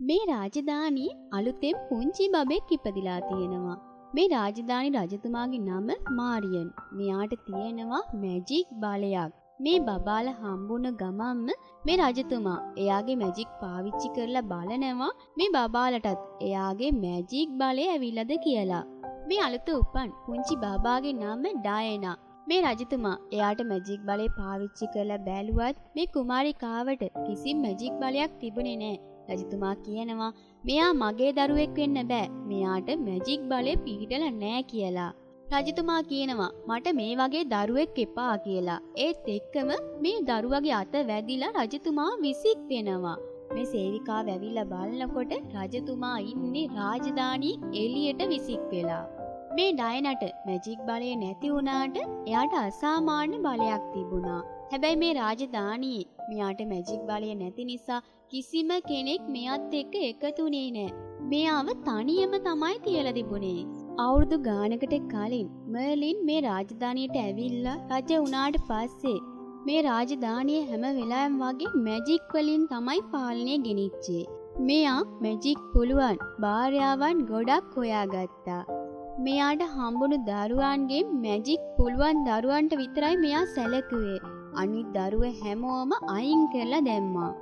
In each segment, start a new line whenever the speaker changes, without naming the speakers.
මේ රාජධානී අලුතෙන් පුංචි බබෙක් ඉපදිලා තියෙනවා. මේ රාජධානි රජතුමාගේ නම මාරියන්. මෙයාට තියෙනවා මැජික් බලයක්. මේ බබාල හම්බුන ගමන්ම මේ රජතුමා එයාගේ මැජික් පාවිච්චි කරලා බලනවා මේ බබාලටත් එයාගේ මැජික් බලය ඇවිල්ලාද කියලා. මේ අලුත උපන් පුංචි බබාගේ නම ඩයනා. මේ රජතුමා එයාට මැජික් බලය පාවිච්චි කරලා බැලුවත් මේ කුමාරිකාවට කිසිම මැජික් බලයක් තිබුණේ නැහැ. රජතුමා කියනවා මෙයා මගේ දරුවෙක් වෙන්න බෑ. මෙයාට මැජික් බලය පිහිටලා නෑ කියලා. රජතුමා කියනවා මට මේ වගේ දරුවෙක් එපා කියලා. ඒත් එක්කම මේ දරුවගේ අත වැදිලා රජතුමා විසික් වෙනවා. මේ සේවිකාව ඇවිල්ලා බලනකොට රජතුමා ඉන්නේ රාජධානී එළියට විසික් වෙලා. මේ ඩයනට මැජික් බලය නැති වුණාට එයාට අසාමාන්‍ය බලයක් තිබුණා. හැබැයි මේ රාජධානියේ මෙයාට මැජික් බලය නැති නිසා කිසිම කෙනෙක් මෙයත් එක්ක එකතුනේ නෑ. මෙයාව තනියම තමයි තියලා තිබුණේ. අවුරුදු ගානකට කලින් මර්ලින් මේ රාජධානියට ඇවිල්ලා රජ වුණාට පස්සේ මේ රාජධානිය හැම වෙලාවෙම වගේ මැජික් වලින් තමයි පාලනය ගෙනිච්චේ. මෙයා මැජික් පුළුවන් භාර්යාවන් ගොඩක් හොයාගත්තා. මෙයාට හම්බුණු දරුවන්ගේ මැජික් පුළුවන් දරුවන්ට විතරයි මෙයා සැලකුවේ. අනිත් දරුවෝ හැමෝම අයින් කරලා දැම්මා.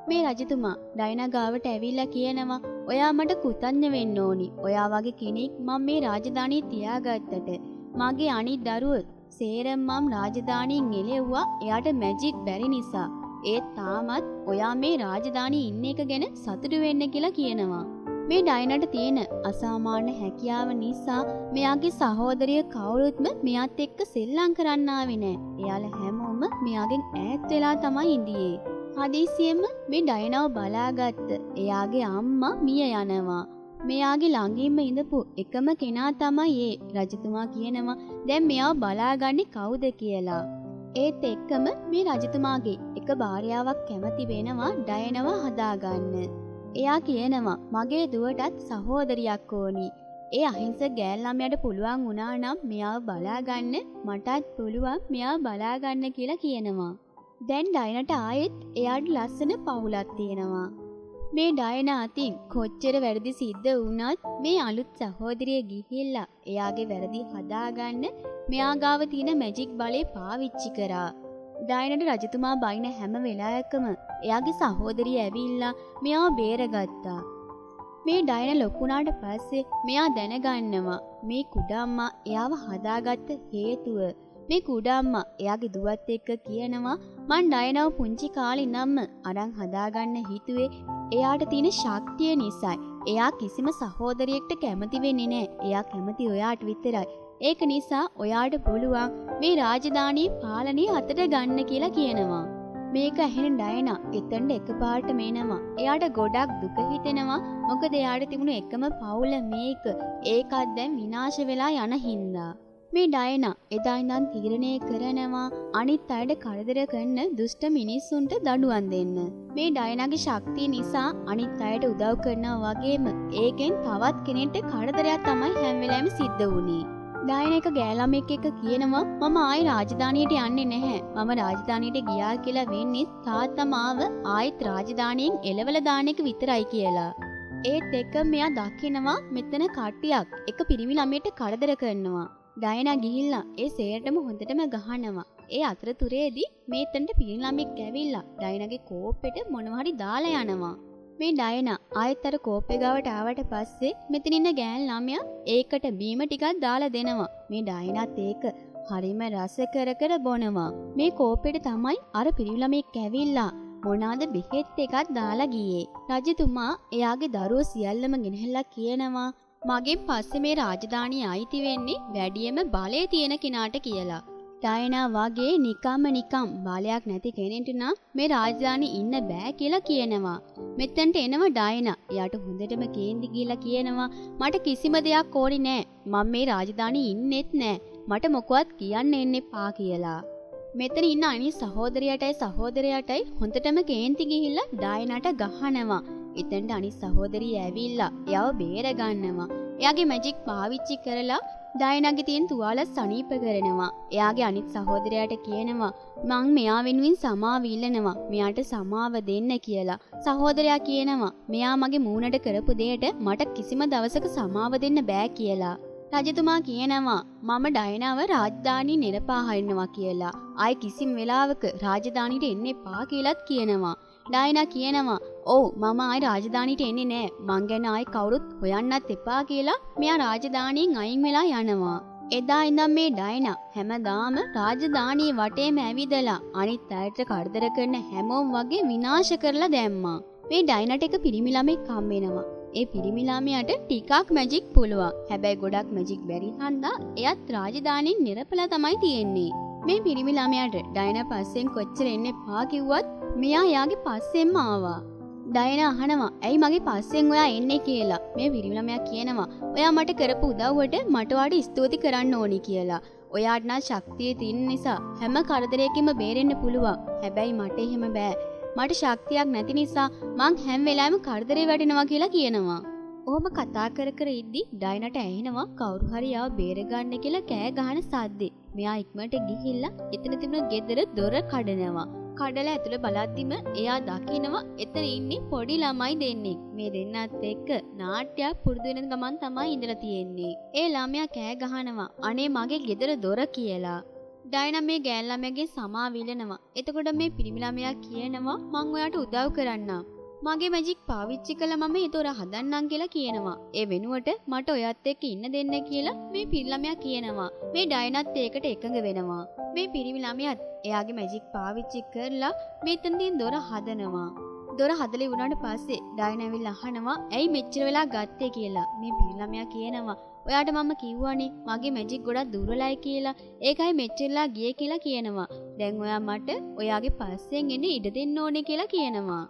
මේ රජතුමා ඩයනා ගාවට ඇවිල්ලා කියනවා ඔයා මට කෘතඥ වෙන්න ඕනි. ඔයා වගේ කෙනෙක් මම මේ රාජධානිය තියාගත්තට. මගේ අනිත් දරුවෝ සේරම මම රාජධානියෙන් එළෙව්වා එයාට මැජික් බැරි නිසා. ඒත් තාමත් ඔයා මේ රාජධානියේ ඉන්න එක ගැන සතුටු වෙන්න කියලා කියනවා. මේ ඩයනට තියෙන අසාමාන්‍ය හැකියාව නිසා මෙයාගේ සහෝදරිය කවුරුත්ම මෙයාත් එක්ක සෙල්ලම් කරන්න ආවේ නැහැ. එයාලා හැමෝම මෙයාගෙන් ඈත් වෙලා තමයි ඉඳියේ. හදිසියෙම මේ ඩයනව බලාගත්ත එයාගේ අම්මා මිය යනවා. මෙයාගේ ළඟින්ම ඉඳපු එකම කෙනා තමයි ඒ. රජතුමා කියනවා දැන් මෙයාව බලාගන්නේ කවුද කියලා. ඒත් එක්කම මේ රජතුමාගේ එක භාර්යාවක් කැමති වෙනවා ඩයනව හදාගන්න. එයා කියනවා මගේ දුවටත් සහෝදරියක් ඕනි. ඒ අහිංසක ගෑල් ළමයාට පුළුවන් වුණා නම් මෙයාව බලාගන්න මටත් පුළුවන් මෙයාව බලාගන්න කියලා කියනවා. දැන් ඩයනට ආයෙත් එයාට ලස්සන පවුලක් තියෙනවා. මේ ඩයනා අතින් කොච්චර වැරදි සිද්ධ වුණත් මේ අලුත් සහෝදරිය ගිහිල්ලා එයාගේ වැරදි හදාගන්න මෙයා ගාව තියෙන මැජික් බලය පාවිච්චි කරා. ඩයනට රජතුමා බයින හැම වෙලාවකම එයාගේ සහෝදරිය ඇවිල්ලා මෙයාව බේරගත්තා. මේ ඩයන ලොකුණාට පස්සේ මෙයා දැනගන්නවා මේ කුඩම්මා එයාව හදාගත්ත හේතුව. මේ කුඩම්මා එයාගේ දුවත් එක්ක කියනවා මං ඩයනව පුංචි කාලේ ඉඳන්ම අරන් හදාගන්න හිතුවේ එයාට තියෙන ශක්තිය නිසායි. එයා කිසිම සහෝදරියෙක්ට කැමති වෙන්නේ නැහැ. එයා කැමති ඔයාට විතරයි. ඒක නිසා ඔයාට පුළුවන් මේ රාජධානියේ පාලනය අතට ගන්න කියලා කියනවා. මේක ඇහෙන ඩයනා එතනට එකපාරටම එනවා. එයාට ගොඩක් දුක හිතෙනවා. මොකද එයාට තිබුණු එකම පවුල මේක. ඒකත් දැන් විනාශ වෙලා යන හින්දා. මේ ඩයනා එදා ඉඳන් තීරණය කරනවා අනිත් අයට කරදර කරන දුෂ්ට මිනිස්සුන්ට දඬුවම් දෙන්න. මේ ඩයනාගේ ශක්තිය නිසා අනිත් අයට උදව් කරනවා වගේම ඒකෙන් තවත් කෙනෙක්ට කරදරයක් තමයි හැම වෙලාවෙම සිද්ධ වුනේ. ඩයනා එක ගෑළමෙක් එක්ක කියනවා මම ආයි රාජධානියට යන්නේ නැහැ. මම රාජධානියට ගියා කියලා වෙන්නේ තාත්තා මාව ආයිත් රාජධානියෙන් එලවලා දාන එක විතරයි කියලා. ඒත් එක මෙයා දකිනවා මෙතන කට්ටියක් එක පිරිමි ළමයට කරදර කරනවා. ඩයනා ගිහිල්ලා ඒ සේරටම හොඳටම ගහනවා. ඒ අතරතුරේදී මේතනට පිරිමි ළමෙක් ඇවිල්ලා ඩයනාගේ කෝප්පෙට මොනවා හරි දාලා යනවා. මේ ඩයනා ආයෙත් අර කෝප්පේ ගාවට ආවට පස්සේ මෙතන ඉන්න ගෑල් ළමයා ඒකට බීම ටිකක් දාලා දෙනවා. මේ ඩයනාත් ඒක හරිම රස කර කර බොනවා. මේ කෝප්පෙට තමයි අර පිරිමි ළමෙක් ඇවිල්ලා මොනාද බෙහෙත් එකක් දාලා ගියේ. රජතුමා එයාගේ දරුවෝ සියල්ලම ගෙනහැල්ලා කියනවා මගෙන් පස්සේ මේ රාජධානිය අයිති වෙන්නේ වැඩියම බලය තියෙන කෙනාට කියලා. ඩයනා වගේ නිකම් බලයක් නැති කෙනෙක්ට නම් මේ රාජධානියේ ඉන්න බෑ කියලා කියනවා. මෙතනට එනවා ඩයනා. එයාට හොඳටම කේන්ති ගිහිලා කියනවා මට කිසිම දෙයක් ඕනි නෑ. මම මේ රාජධානියේ ඉන්නෙත් නෑ. මට මොකවත් කියන්න එන්න එපා කියලා. මෙතන ඉන්න අනිත් සහෝදරයටයි හොඳටම කේන්ති ගිහිල්ලා ඩයනාට ගහනවා. එතනට අනිත් සහෝදරිය ඇවිල්ලා එයාව බේර ගන්නවා. එයාගේ මැජික් පාවිච්චි කරලා ඩයනාගේ තියෙන තුවාල සනීප කරනවා. එයාගේ අනිත් සහෝදරයාට කියනවා මං මෙයා වෙනුවෙන් සමාව ඉල්ලනවා. මෙයාට සමාව දෙන්න කියලා. සහෝදරයා කියනවා මෙයා මගේ මූණට කරපු දෙයට මට කිසිම දවසක සමාව දෙන්න බෑ කියලා. රජතුමා කියනවා මම ඩයනාව රාජධානිය නිරපා හරිනවා කියලා. ආයි කිසිම වෙලාවක රාජධානියට එන්න එපා කියලාත් කියනවා. ඩයනා කියනවා ඔව් මම ආයි රාජධානියට එන්නේ නෑ. මං ගැන ආයි කවුරුත් හොයන්නත් එපා කියලා මෙයා රාජධානියෙන් අයින් වෙලා යනවා. එදා ඉඳන් මේ ඩයනා හැමදාම රාජධානිය වටේම ඇවිදලා අනිත් අයට කරදර කරන හැමෝම වගේ විනාශ කරලා දැම්මා. මේ ඩයනාට එක පිරිමි ළමෙක් හම්බ වෙනවා. ඒ පිරිමි ළමයාට ටිකක් මැජික් පුළුවන්. හැබැයි ගොඩක් මැජික් බැරි හන්දා එයත් රාජධානියෙන් නිරපලා තමයි තියෙන්නේ. මේ පිරිමි ළමයාට ඩයනා පස්සෙන් කොච්චර එන්න එපා කිව්වත් මෙයා යාගේ පස්සෙන්ම ආවා. ඩයනා අහනවා ඇයි මගේ පස්සෙන් ඔයා එන්නේ කියලා. මේ පිරිමි ළමයා කියනවා ඔයා මට කරපු උදව්වට මට ඔයාට ස්තුති කරන්න ඕනි කියලා. ඔයාට නම් ශක්තිය තියෙන නිසා හැම කරදරයකින්ම බේරෙන්න පුළුවන්. හැබැයි මට එහෙම බෑ. මට ශක්තියක් නැති නිසා මං හැම වෙලාවෙම කරදරේ වැටෙනවා කියලා කියනවා. ඔහොම කතා කර කර ඉද්දි ඩයනාට ඇහෙනවා කවුරු හරි ආව බේරගන්න කියලා කෑ ගහන සද්දේ. මෙයා ඉක්මනට ගිහිල්ලා එතන තිබුණ ගෙදර දොර කඩනවා. කඩලා ඇතුළ බලද්දිම එයා දකිනවා එතන ඉන්නේ පොඩි ළමයි දෙන්නෙක්. මේ දෙන්නත් එක්ක නාට්‍යයක් පුරුදු වෙන ගමන් තමයි ඉඳලා තියෙන්නේ. ඒ ළමයා කෑ ගහනවා අනේ මගේ ගෙදර දොර කියලා. ඩයනා මේ ගෑන් ළමයාගේ සමාව ඉල්ලනවා. එතකොට මේ පිරිමි ළමයා කියනවා මං ඔයාට උදව් කරන්නම්. මගේ මැජික් පාවිච්චි කළා මම ඒ දොර හදන්නම් කියලා කියනවා. ඒ වෙනුවට මට ඔයත් එක්ක ඉන්න දෙන්න කියලා මේ පිරිමි ළමයා කියනවා. මේ ඩයනාත් ඒකට එකඟ වෙනවා. මේ පිරිමි ළමයාත් එයාගේ මැජික් පාවිච්චි කරලා මෙතනදී දොර හදනවා. දොර හදලා ඉවරනට පස්සේ ඩයනා ඇවිල්ලා අහනවා ඇයි මෙච්චර වෙලා ගත්තේ කියලා. මේ පිරිමි ළමයා කියනවා ඔයාට මම කිව්වනේ මගේ මැජික් ගොඩක් දුර්වලයි කියලා. ඒකයි මෙච්චරලා ගියේ කියලා කියනවා. දැන් ඔයා මට ඔයාගේ පස්සෙන් එන්න ඉඩ දෙන්න ඕනේ කියලා කියනවා.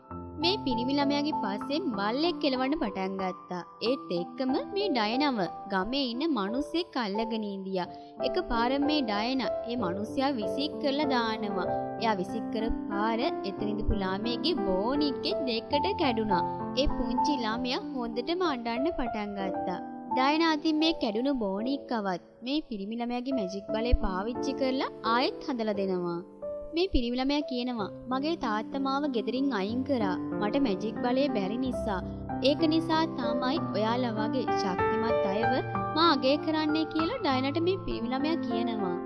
මේ පිරිමි ළමයාගේ පස්සෙන් බල්ලෙක් කෙලවන්න පටන් ගත්තා. ඒත් එක්කම මේ ඩයනාව ගමේ ඉන්න මිනිස්සෙක් අල්ලගෙන ඉඳියා. එකපාර මේ ඩයනා ඒ මිනිස්සයා විසික් කරලා දානවා. එයා විසික් කරපු පාර එතන ඉඳපු ළමයේගේ බෝනික්ගේ දෙකට කැඩුනා. ඒ පුංචි ළමයා හොඳටම අඬන්න පටන් ගත්තා. ඩයනා අතින් මේ කැඩුණු බෝනික්කවත් මේ පිරිමි ළමයාගේ මැජික් බලය පාවිච්චි කරලා ආයෙත් හදලා දෙනවා. මේ පිරිමි ළමයා කියනවා මගේ තාත්තා මාව ගෙදරින් අයින් කරා. මට මැජික් බලය බැරි නිසා. ඒක නිසා තමයි ඔයාලා වගේ ශක්තිමත් අයව මා අගය කරන්නේ කියලා ඩයනාට මේ පිරිමි ළමයා කියනවා.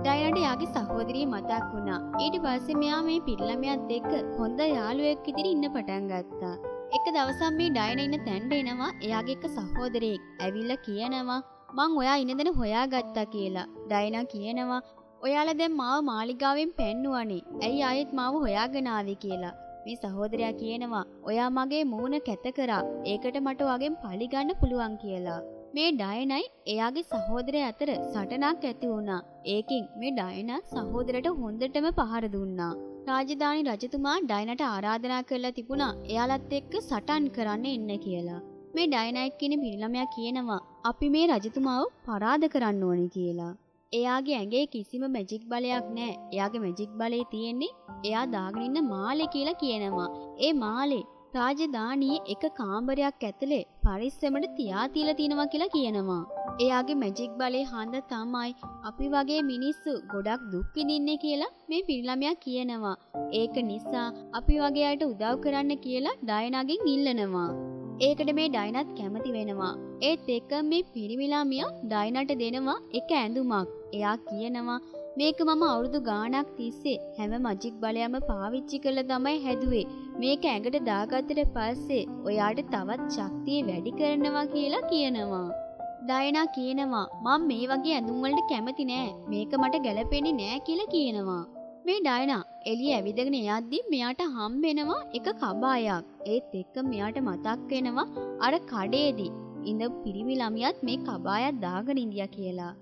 ඩයනාට යාගේ සහෝදරිය මතක් වුණා. ඊට පස්සේ මෙයා මේ පිරිමි ළමයාත් එක්ක හොඳ යාළුවෙක් විදිහට ඉන්න පටන් ගත්තා. එක දවසක් මේ ඩයනා ඉන්න තැනට එනවා එයාගේ එක සහෝදරයෙක්. ඇවිල්ලා කියනවා මං ඔයා ඉන්න දෙන හොයාගත්තා කියලා. ඩයනා කියනවා ඔයාලා දැන් මාව මාලිගාවෙන් පැන්නුවනේ. ඇයි ආයෙත් මාව හොයාගෙන ආවේ කියලා. මේ සහෝදරයා කියනවා ඔයා මගේ මූණ කැත කරා. ඒකට මට ඔයාගෙන් පලි ගන්න පුළුවන් කියලා. මේ ඩයනයි එයාගේ සහෝදරයා අතර සටනක් ඇති වුණා. ඒකින් මේ ඩයනා සහෝදරට හොඳටම පහර දුන්නා. රාජධානි රජතුමා ඩයනට ආරාධනා කරලා තිබුණා එයාලත් එක්ක සටන් කරන්න එන්න කියලා. මේ ඩයනා එක්කින පිරිළමයා කියනවා අපි මේ රජතුමාව පරාද කරන්න ඕනේ කියලා. එයාගේ ඇඟේ කිසිම මැජික් බලයක් නැහැ. එයාගේ මැජික් බලය තියෙන්නේ එයා දාගෙන ඉන්න මාලේ කියලා කියනවා. ඒ මාලේ රාජධානියේ එක කාමරයක් ඇතුලේ පරිස්සමට තියා තියනවා කියලා කියනවා. එයාගේ මැජික් බලේ හන්ද තමයි අපි වගේ මිනිස්සු ගොඩක් දුක් විඳින්නේ කියලා මේ පිරිළමයා කියනවා. ඒක නිසා අපි වගේ අයට උදව් කරන්න කියලා ඩයනාගෙන් ඉල්ලනවා. ඒකට මේ ඩයනාත් කැමති වෙනවා. ඒත් එක මේ පිරිමි ළමයා ඩයනාට දෙනවා එක ඇඳුමක්. එයා කියනවා මේක මම අවුරුදු ගාණක් තිස්සේ හැම මැජික් බලයක්ම පාවිච්චි කරලා තමයි හැදුවේ. මේක ඇඟට දාගත්තට පස්සේ ඔයාට තවත් ශක්තිය වැඩි කරනවා කියලා කියනවා. ඩයනා කියනවා මම මේ වගේ ඇඳුම් වලට කැමති නෑ. මේක මට ගැලපෙන්නේ නෑ කියලා කියනවා. මේ ඩයනා එළිය ඇවිදගෙන යද්දි මෙයාට හම්බ වෙනවා එක කබායක්. ඒත් එක්ක මෙයාට මතක් වෙනවා අර කඩේදී ඉඳ පිරිමි ළමියත් මේ කබායක් දාගෙන ඉඳියා කියලා.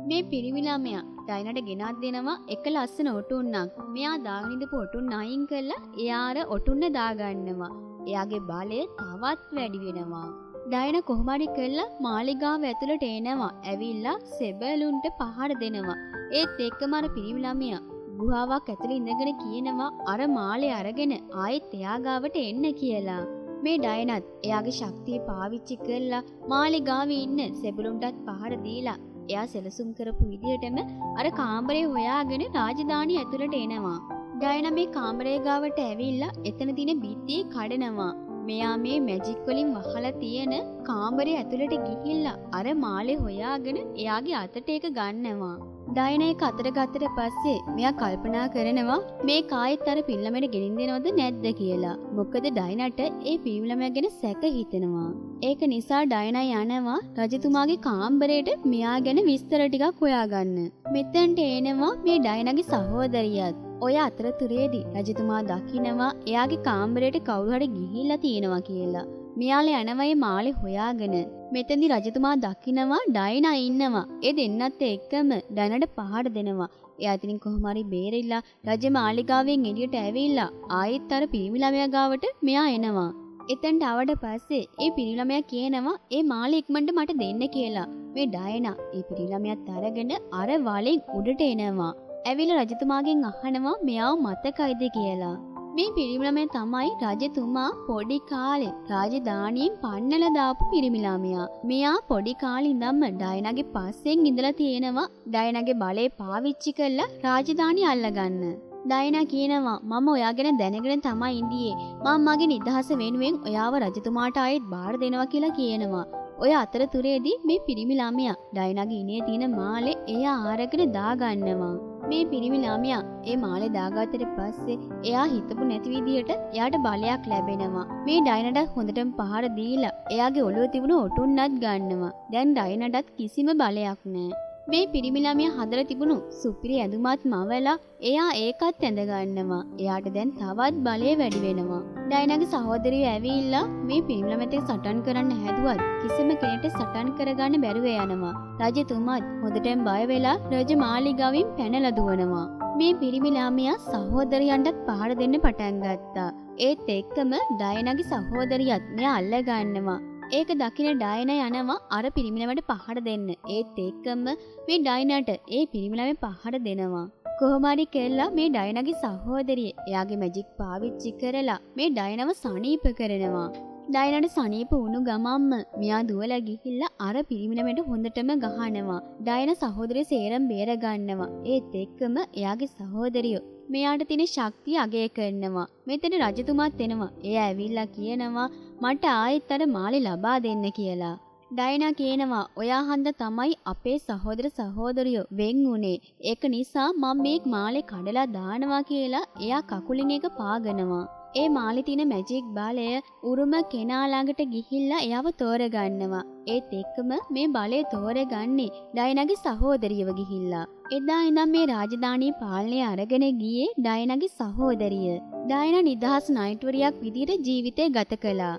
මේ පිරිමි ළමයා ඩයනාට ගෙනත් දෙනවා එක ලස්සන ඔටුන්නක්. මෙයා දාගෙන ඉඳපු ඔටුන්න අයින් කරලා එයා අර ඔටුන්න දාගන්නවා. එයාගේ බලය තවත් වැඩි වෙනවා. ඩයනා කොහොම හරි කරලා මාලිගාව ඇතුළට එනවා. ඇවිල්ලා සෙබළුන්ට පහර දෙනවා. ඒත් එක්කම අර පිරිමි ළමයා ගුහාවක් ඇතුළේ ඉඳගෙන කියනවා අර මාලේ අරගෙන ආයෙත් එයා ගාවට එන්න කියලා. මේ ඩයනාත් එයාගේ ශක්තිය පාවිච්චි කරලා මාලිගාවේ ඉන්න සෙබළුන්ටත් පහර දීලා එයා සැලසුම් කරපු විදිහටම අර කාමරේ හොයාගෙන රාජධානිය ඇතුළට එනවා. ඩයනා මේ කාමරේ ගාවට ඇවිල්ලා එතන තියෙන බිත්තිය කඩනවා. මෙයා මේ මැජික් වලින් වහලා තියෙන කාමරේ ඇතුළට ගිහිල්ලා අර මාලේ හොයාගෙන එයාගේ අතට ඒක ගන්නවා. ඩයනා ඒක අතට ගත්තට පස්සේ මෙයා කල්පනා කරනවා මේ කායෙත් අර පිල්ලමෙට ගෙනින් දෙනවද නැද්ද කියලා. මොකද ඩයනාට ඒ පිල්ලම ගැන සැක හිතෙනවා. ඒක නිසා ඩයනා යනවා රජතුමාගේ කාමරේට මෙයා ගැන විස්තර ටිකක් හොයාගන්න. මෙතනට එනවා මේ ඩයනාගේ සහෝදරියත්. ඔය අතරතුරේදී රජතුමා දකිනවා එයාගේ කාමරේට කවුරු හරි ගිහිල්ලා තියෙනවා කියලා. මෙයාලා යනවා මේ මාලේ හොයාගෙන. මෙතෙන්දි රජතුමා දකිනවා ඩයනා ඉන්නවා. ඒ දෙන්නත් එක්කම ඩයනාට පහර දෙනවා. එයා ඉතින් කොහොම හරි බේරිලා රජ මාලිගාවෙන් එළියට ඇවිල්ලා ආයෙත් අර පිරිමි ළමයා ගාවට මෙයා එනවා. එතෙන්ට ආවට පස්සේ ඒ පිරිමි ළමයා කියනවා ඒ මාලේ ඉක්මනට මට දෙන්න කියලා. මේ ඩයනා ඒ පිරිමි ළමයාත් අරගෙන අර වලෙන් උඩට එනවා. ඇවිල්ලා රජතුමාගෙන් අහනවා මෙයාව මතකයිද කියලා. මේ පිරිමි ළමයා තමයි රජතුමා පොඩි කාලේ රාජධානියෙන් පන්නලා දාපු පිරිමි ළමයා. මෙයා පොඩි කාලේ ඉඳන්ම ඩයනාගේ පස්සෙන් ඉඳලා තියෙනවා ඩයනාගේ බලය පාවිච්චි කරලා රාජධානිය අල්ලගන්න. ඩයනා කියනවා මම ඔයා ගැන දැනගෙන තමයි ඉඳියේ. මම මගේ නිදහස වෙනුවෙන් ඔයාව රජතුමාට ආයෙත් බාර දෙනවා කියලා කියනවා. ඔය අතරතුරේදී මේ පිරිමි ළමයා ඩයනාගේ ඉනේ තියෙන මාලේ එයා ආරගෙන දාගන්නවා. මේ පිරිමි ළමයා ඒ මාලේ දාගත්තට පස්සේ එයා හිතපු නැති විදියට එයාට බලයක් ලැබෙනවා. මේ ඩයනාට හොඳටම පහර දීලා එයාගේ ඔළුවේ තිබුණු ඔටුන්නත් ගන්නවා. දැන් ඩයනාටත් කිසිම බලයක් නැහැ. මේ පිරිමි ළමයා හදලා තිබුණු සුපිරි ඇඳුමත් මවලා එයා ඒකත් ඇඳ ගන්නවා. එයාට දැන් තවත් බලය වැඩි වෙනවා. ඩයනාගේ සහෝදරිය ඇවිල්ලා මේ පිරිමි ළමයාට සටන් කරන්න හැදුවත් කිසිම කෙනෙක්ට සටන් කරගන්න බැරුව යනවා. රජතුමාත් හොඳටම බය වෙලා රජ මාලිගාවෙන් පැනලා දුවනවා. මේ පිරිමි ළමයා සහෝදරියන්ටත් පහර දෙන්න පටන් ගත්තා. ඒත් එක්කම ඩයනාගේ සහෝදරියත් මෙයා අල්ල ගන්නවා. ඒක දකින ඩයනා යනවා අර පිරිමි ළමයට පහර දෙන්න. ඒත් එක්කම මේ ඩයනාට ඒ පිරිමි ළමයා පහර දෙනවා. කොහොම හරි කෙල්ලා මේ ඩයනාගේ සහෝදරිය එයාගේ මැජික් පාවිච්චි කරලා මේ ඩයනව සනීප කරනවා. ඩයනාට සනීප වුණු ගමම්ම මෙයා දුවලා ගිහිල්ලා අර පිරිමි ළමයට හොඳටම ගහනවා. ඩයනා සහෝදරිය සේරම බේර ගන්නවා. ඒත් එක්කම එයාගේ සහෝදරියෝ මෙයාට තියෙන ශක්තිය අගය කරනවා. මෙතන රජතුමාත් එනවා. එයා ඇවිල්ලා කියනවා මට ආයෙත් අර මාලේ ලබා දෙන්න කියලා. ඩයනා කියනවා ඔයා හන්ද තමයි අපේ සහෝදර සහෝදරියෝ වෙන් උනේ. ඒක නිසා මම මේ මාලේ කඩලා දානවා කියලා එයා කකුලින් එක පාගනවා. ඒ මාලේ තියෙන මැජික් බලය උරුම කෙනා ළඟට ගිහිල්ලා එයාව තෝරගන්නවා. ඒත් එක්කම මේ බලය තෝරගන්නේ ඩයනාගේ සහෝදරියව ගිහිල්ලා. එදා ඉඳන් මේ රාජධානී පාලනය අරගෙන ගියේ ඩයනාගේ සහෝදරිය. ඩයනා නිදහස් නයිට්වරියක් විදිහට ජීවිතේ ගත කළා.